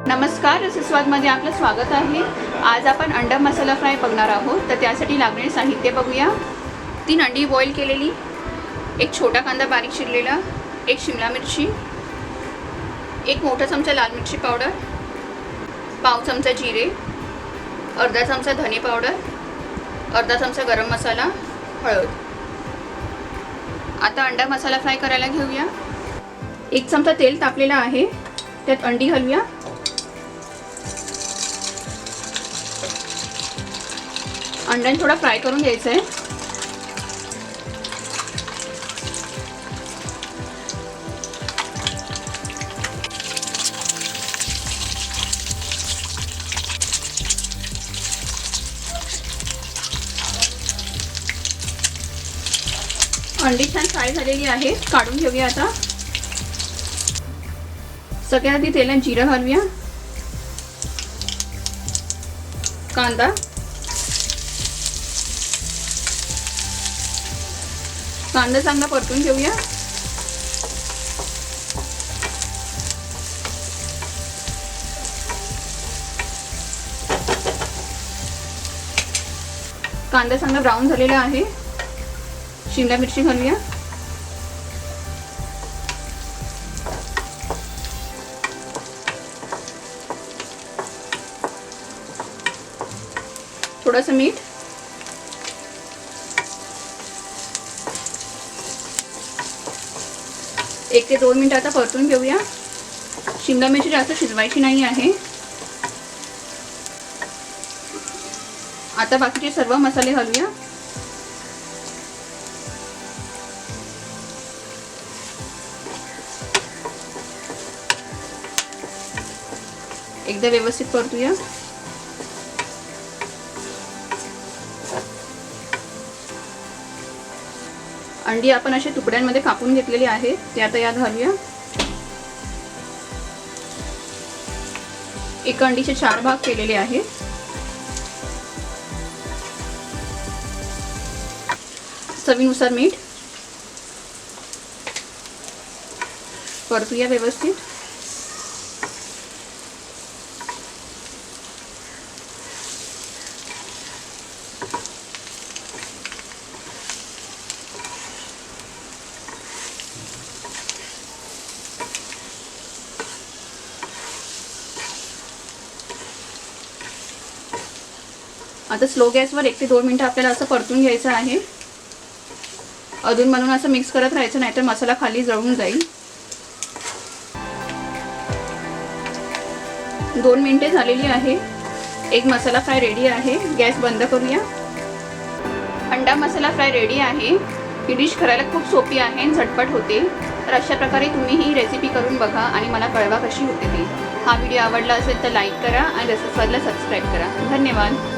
नमस्कार, रसस्वादमध्ये आपलं स्वागत आहे। आज आपण अंडा मसाला फ्राय बघणार आहोत। तर त्यासाठी लागणारे साहित्य बघूया। 3 अंडी बॉईल केलेली, एक छोटा कांदा बारीक चिरलेला, एक शिमला मिरची, एक मोठा चमचा लाल मिरची पावडर, पाव चमचा जिरे, अर्धा चमचा धने पावडर, अर्धा चमचा गरम मसाला, हळद। आता अंडा मसाला फ्राय करायला घेऊया। 1 चमचा तेल तापलेला आहे, त्यात अंडी घालूया। अंड्याने थोडा फ्राय करून घ्यायचं आहे। अंडी छान फ्राय झालेली आहे, काढून घेऊया। आता सगळ्यात आधी तेलात जिरं घालूया, कांदा, कांदा चांगला परतून घेऊया। कांदा चांगला ब्राऊन झालेला आहे। शिमला मिरची घालूया, थोडंसं मीठ, एक ते 2 मिनिट आता परतून घेऊया। शिमला मिरची जास्त शिजवायची नाही आहे। आता बाकीचे सर्व मसाले घालूया। एकदा व्यवस्थित परतूया। अंडी आपण अशा तुकड्यांमध्ये कापून घेतलेली आहे, ते आता यात घालूया। एका अंडीचे 4 भाग केलेले आहेत। चवीनुसार मीठ, परतूया व्यवस्थित। आता स्लो गॅसवर 1 ते 2 मिनिटं आपल्याला असं परतून घ्यायचं आहे। अधूनमधून असं मिक्स करत राहायचं, नाहीतर मसाला खाली जळून जाईल। 2 मिनिटे झालेली आहे। एक मसाला फ्राय रेडी आहे। गॅस बंद करूया। अंडा मसाला फ्राय रेडी आहे। ही डिश करायला खूप सोपी आहे आणि झटपट होते। तर अशा प्रकारे तुम्ही ही रेसिपी करून बघा आणि मला कळवा कशी होते ती। हा व्हिडिओ आवडला असेल तर लाईक करा आणि रसस्वादला सबस्क्राईब करा। धन्यवाद।